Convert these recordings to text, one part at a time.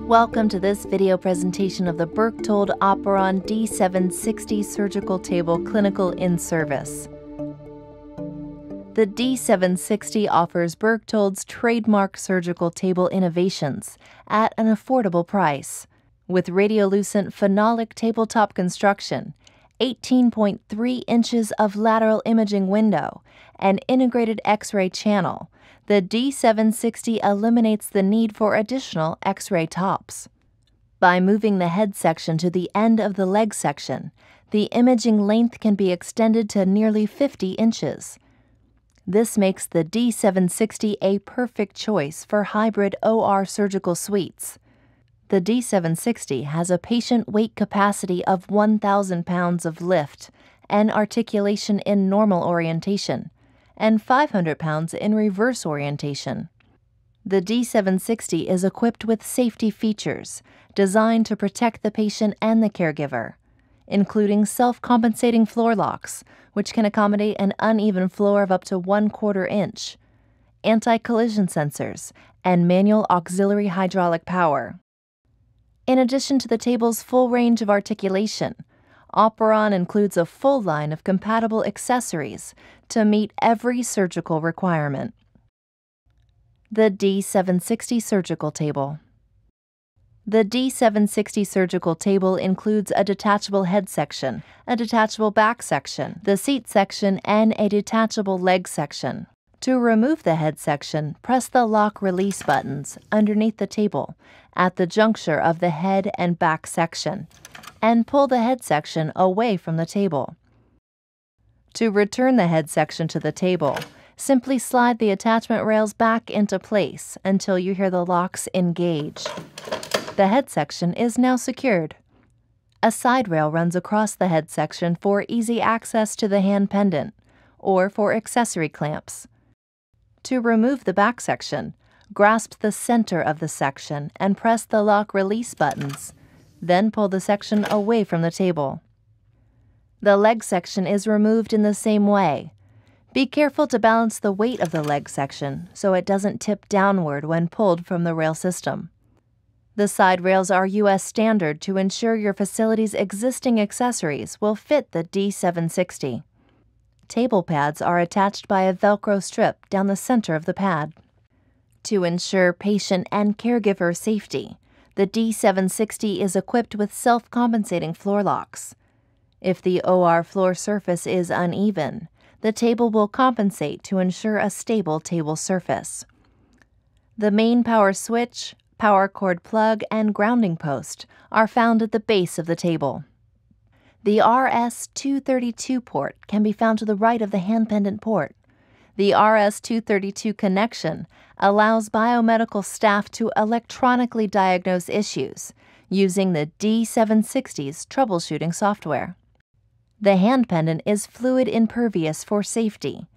Welcome to this video presentation of the Berchtold OPERON D760 surgical table clinical in-service. The D760 offers Berchtold's trademark surgical table innovations at an affordable price. With radiolucent phenolic tabletop construction, 18.3 inches of lateral imaging window, and integrated X-ray channel, the D760 eliminates the need for additional X-ray tops. By moving the head section to the end of the leg section, the imaging length can be extended to nearly 50 inches. This makes the D760 a perfect choice for hybrid OR surgical suites. The D760 has a patient weight capacity of 1,000 pounds of lift and articulation in normal orientation, and 500 pounds in reverse orientation. The D760 is equipped with safety features designed to protect the patient and the caregiver, including self-compensating floor locks, which can accommodate an uneven floor of up to 1/4 inch, anti-collision sensors, and manual auxiliary hydraulic power. In addition to the table's full range of articulation, OPERON includes a full line of compatible accessories to meet every surgical requirement. The D760 surgical table. The D760 surgical table includes a detachable head section, a detachable back section, the seat section, and a detachable leg section. To remove the head section, press the lock-release buttons underneath the table at the juncture of the head and back section, and pull the head section away from the table. To return the head section to the table, simply slide the attachment rails back into place until you hear the locks engage. The head section is now secured. A side rail runs across the head section for easy access to the hand pendant or for accessory clamps. To remove the back section, grasp the center of the section and press the lock-release buttons. Then pull the section away from the table. The leg section is removed in the same way. Be careful to balance the weight of the leg section so it doesn't tip downward when pulled from the rail system. The side rails are U.S. standard to ensure your facility's existing accessories will fit the D760. Table pads are attached by a Velcro strip down the center of the pad. To ensure patient and caregiver safety, the D760 is equipped with self-compensating floor locks. If the OR floor surface is uneven, the table will compensate to ensure a stable table surface. The main power switch, power cord plug, and grounding post are found at the base of the table. The RS-232 port can be found to the right of the hand pendant port. The RS-232 connection allows biomedical staff to electronically diagnose issues using the D760's troubleshooting software. The hand pendant is fluid impervious for safety.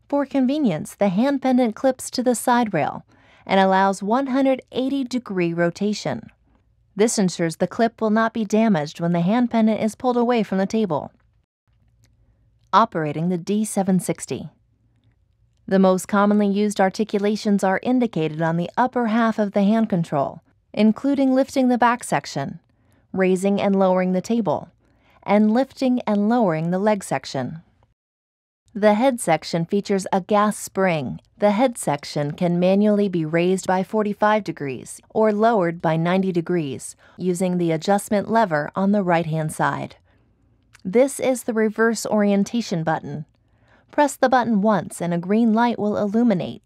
For convenience, the hand pendant clips to the side rail and allows 180-degree rotation. This ensures the clip will not be damaged when the hand pendant is pulled away from the table. Operating the D760. The most commonly used articulations are indicated on the upper half of the hand control, including lifting the back section, raising and lowering the table, and lifting and lowering the leg section. The head section features a gas spring. The head section can manually be raised by 45 degrees or lowered by 90 degrees using the adjustment lever on the right-hand side. This is the reverse orientation button. Press the button once and a green light will illuminate.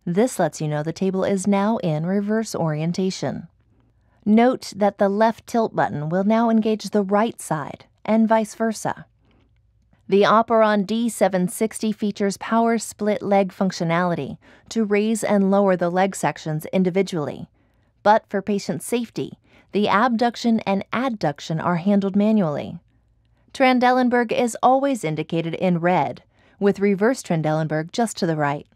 This lets you know the table is now in reverse orientation. Note that the left tilt button will now engage the right side and vice versa. The OPERON D760 features power split leg functionality to raise and lower the leg sections individually. But for patient safety, the abduction and adduction are handled manually. Trendelenburg is always indicated in red, with reverse Trendelenburg just to the right.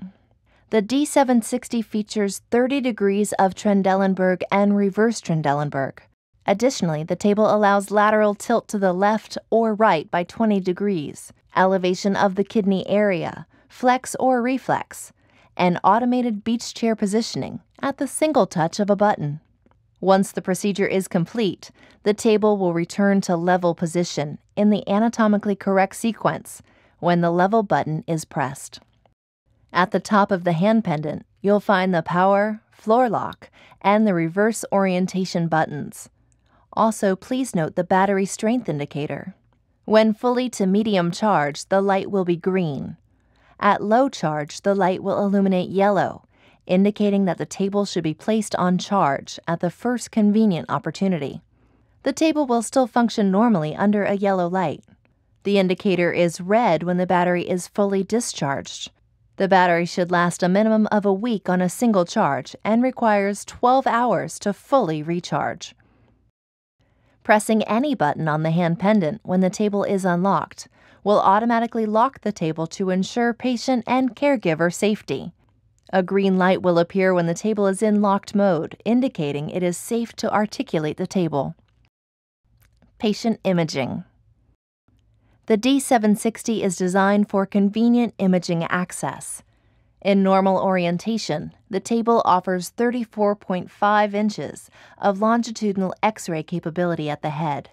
The D760 features 30 degrees of Trendelenburg and reverse Trendelenburg. Additionally, the table allows lateral tilt to the left or right by 20 degrees, elevation of the kidney area, flex or reflex, and automated beach chair positioning at the single touch of a button. Once the procedure is complete, the table will return to level position in the anatomically correct sequence when the level button is pressed. At the top of the hand pendant, you'll find the power, floor lock, and the reverse orientation buttons. Also, please note the battery strength indicator. When fully to medium charge, the light will be green. At low charge, the light will illuminate yellow, indicating that the table should be placed on charge at the first convenient opportunity. The table will still function normally under a yellow light. The indicator is red when the battery is fully discharged. The battery should last a minimum of a week on a single charge and requires 12 hours to fully recharge. Pressing any button on the hand pendant when the table is unlocked will automatically lock the table to ensure patient and caregiver safety. A green light will appear when the table is in locked mode, indicating it is safe to articulate the table. Patient imaging. The D760 is designed for convenient imaging access. In normal orientation, the table offers 34.5 inches of longitudinal X-ray capability at the head.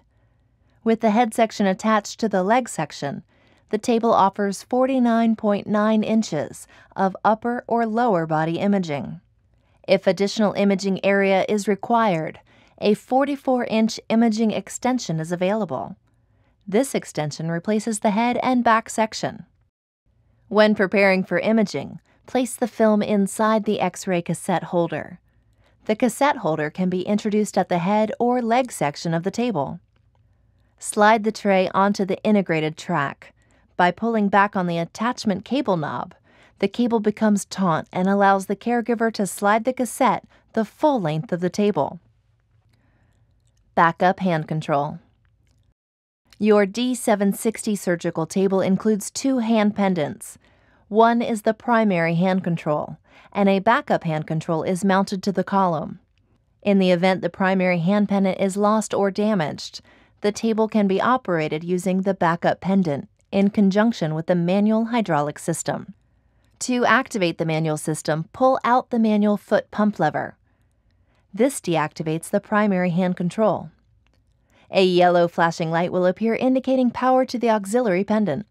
With the head section attached to the leg section, the table offers 49.9 inches of upper or lower body imaging. If additional imaging area is required, a 44-inch imaging extension is available. This extension replaces the head and back section. When preparing for imaging, place the film inside the X-ray cassette holder. The cassette holder can be introduced at the head or leg section of the table. Slide the tray onto the integrated track. By pulling back on the attachment cable knob, the cable becomes taut and allows the caregiver to slide the cassette the full length of the table. Backup hand control. Your D760 surgical table includes two hand pendants. One is the primary hand control, and a backup hand control is mounted to the column. In the event the primary hand pendant is lost or damaged, the table can be operated using the backup pendant in conjunction with the manual hydraulic system. To activate the manual system, pull out the manual foot pump lever. This deactivates the primary hand control. A yellow flashing light will appear indicating power to the auxiliary pendant.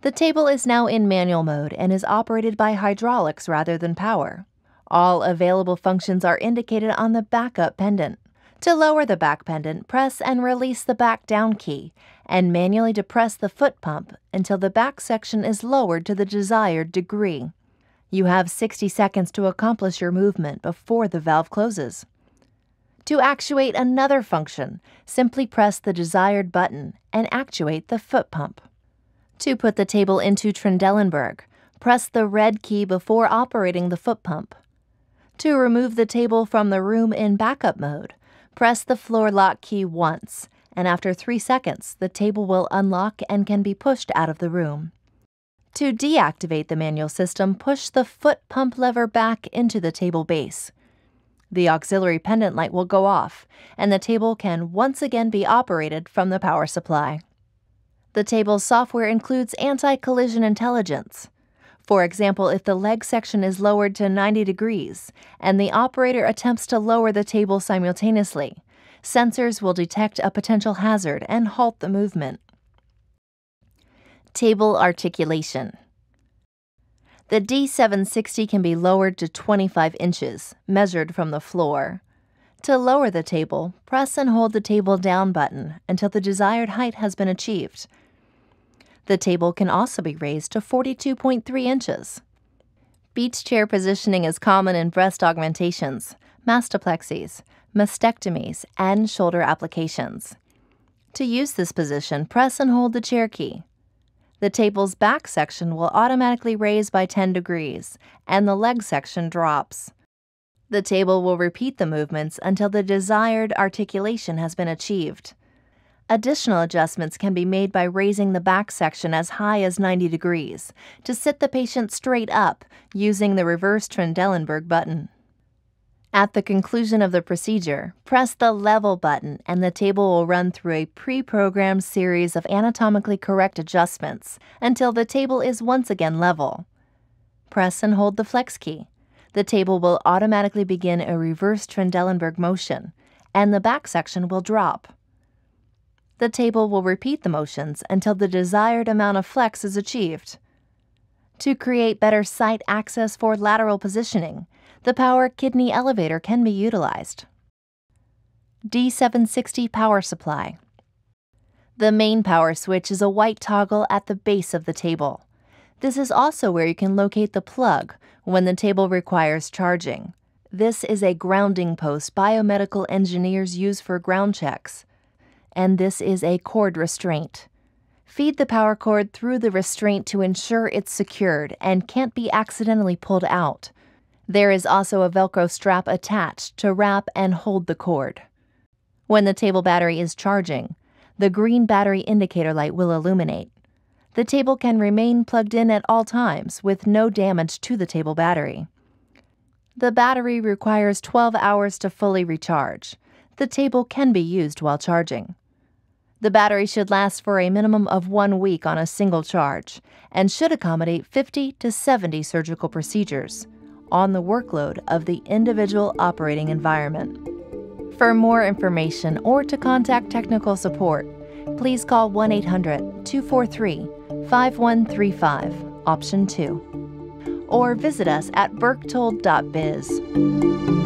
The table is now in manual mode and is operated by hydraulics rather than power. All available functions are indicated on the backup pendant. To lower the back pendant, press and release the back down key and manually depress the foot pump until the back section is lowered to the desired degree. You have 60 seconds to accomplish your movement before the valve closes. To actuate another function, simply press the desired button and actuate the foot pump. To put the table into Trendelenburg, press the red key before operating the foot pump. To remove the table from the room in backup mode, press the floor lock key once, and after 3 seconds, the table will unlock and can be pushed out of the room. To deactivate the manual system, push the foot pump lever back into the table base. The auxiliary pendant light will go off, and the table can once again be operated from the power supply. The table's software includes anti-collision intelligence. For example, if the leg section is lowered to 90 degrees and the operator attempts to lower the table simultaneously, sensors will detect a potential hazard and halt the movement. Table articulation. The D760 can be lowered to 25 inches, measured from the floor. To lower the table, press and hold the table down button until the desired height has been achieved. The table can also be raised to 42.3 inches. Beach chair positioning is common in breast augmentations, mastoplexies, mastectomies, and shoulder applications. To use this position, press and hold the chair key. The table's back section will automatically raise by 10 degrees, and the leg section drops. The table will repeat the movements until the desired articulation has been achieved. Additional adjustments can be made by raising the back section as high as 90 degrees to sit the patient straight up using the reverse Trendelenburg button. At the conclusion of the procedure, press the level button and the table will run through a pre-programmed series of anatomically correct adjustments until the table is once again level. Press and hold the flex key. The table will automatically begin a reverse Trendelenburg motion, and the back section will drop. The table will repeat the motions until the desired amount of flex is achieved. To create better site access for lateral positioning, the power kidney elevator can be utilized. D760 power supply. The main power switch is a white toggle at the base of the table. This is also where you can locate the plug when the table requires charging. This is a grounding post biomedical engineers use for ground checks. And this is a cord restraint. Feed the power cord through the restraint to ensure it's secured and can't be accidentally pulled out. There is also a Velcro strap attached to wrap and hold the cord. When the table battery is charging, the green battery indicator light will illuminate. The table can remain plugged in at all times with no damage to the table battery. The battery requires 12 hours to fully recharge. The table can be used while charging. The battery should last for a minimum of 1 week on a single charge and should accommodate 50 to 70 surgical procedures on the workload of the individual operating environment. For more information or to contact technical support, please call 1-800-243-5135, option 2, or visit us at berktold.biz.